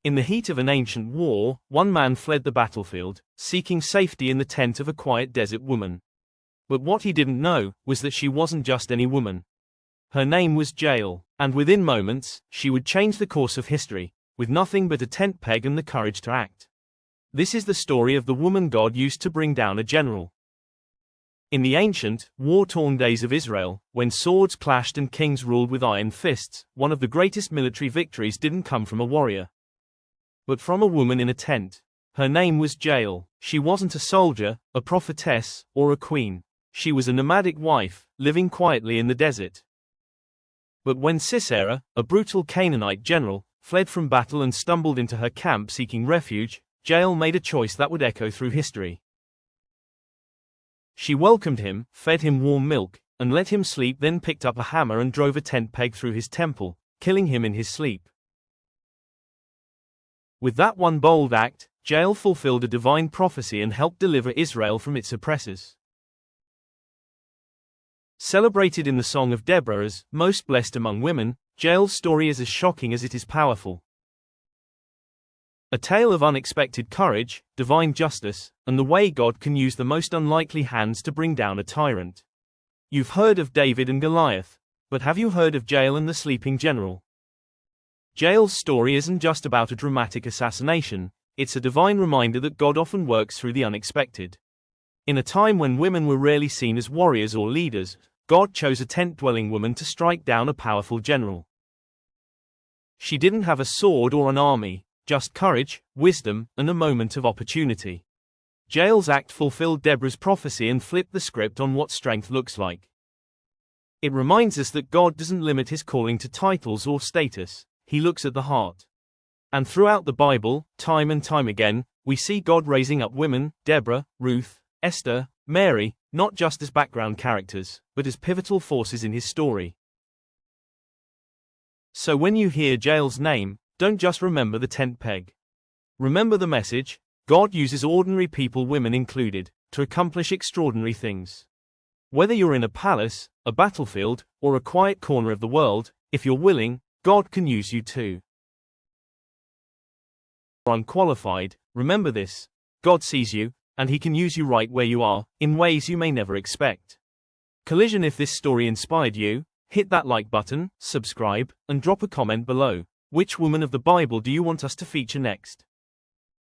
In the heat of an ancient war, one man fled the battlefield, seeking safety in the tent of a quiet desert woman. But what he didn't know was that she wasn't just any woman. Her name was Jael, and within moments, she would change the course of history, with nothing but a tent peg and the courage to act. This is the story of the woman God used to bring down a general. In the ancient, war-torn days of Israel, when swords clashed and kings ruled with iron fists, one of the greatest military victories didn't come from a warrior, but from a woman in a tent. Her name was Jael. She wasn't a soldier, a prophetess, or a queen. She was a nomadic wife, living quietly in the desert. But when Sisera, a brutal Canaanite general, fled from battle and stumbled into her camp seeking refuge, Jael made a choice that would echo through history. She welcomed him, fed him warm milk, and let him sleep, then picked up a hammer and drove a tent peg through his temple, killing him in his sleep. With that one bold act, Jael fulfilled a divine prophecy and helped deliver Israel from its oppressors. Celebrated in the Song of Deborah as most blessed among women, Jael's story is as shocking as it is powerful. A tale of unexpected courage, divine justice, and the way God can use the most unlikely hands to bring down a tyrant. You've heard of David and Goliath, but have you heard of Jael and the sleeping general? Jael's story isn't just about a dramatic assassination, it's a divine reminder that God often works through the unexpected. In a time when women were rarely seen as warriors or leaders, God chose a tent-dwelling woman to strike down a powerful general. She didn't have a sword or an army, just courage, wisdom, and a moment of opportunity. Jael's act fulfilled Deborah's prophecy and flipped the script on what strength looks like. It reminds us that God doesn't limit his calling to titles or status. He looks at the heart. And throughout the Bible, time and time again, we see God raising up women, Deborah, Ruth, Esther, Mary, not just as background characters, but as pivotal forces in his story. So when you hear Jael's name, don't just remember the tent peg. Remember the message: God uses ordinary people, women included, to accomplish extraordinary things. Whether you're in a palace, a battlefield, or a quiet corner of the world, if you're willing, God can use you too. Unqualified, remember this: God sees you, and he can use you right where you are, in ways you may never expect. Collision. If this story inspired you, hit that like button, subscribe, and drop a comment below. Which woman of the Bible do you want us to feature next?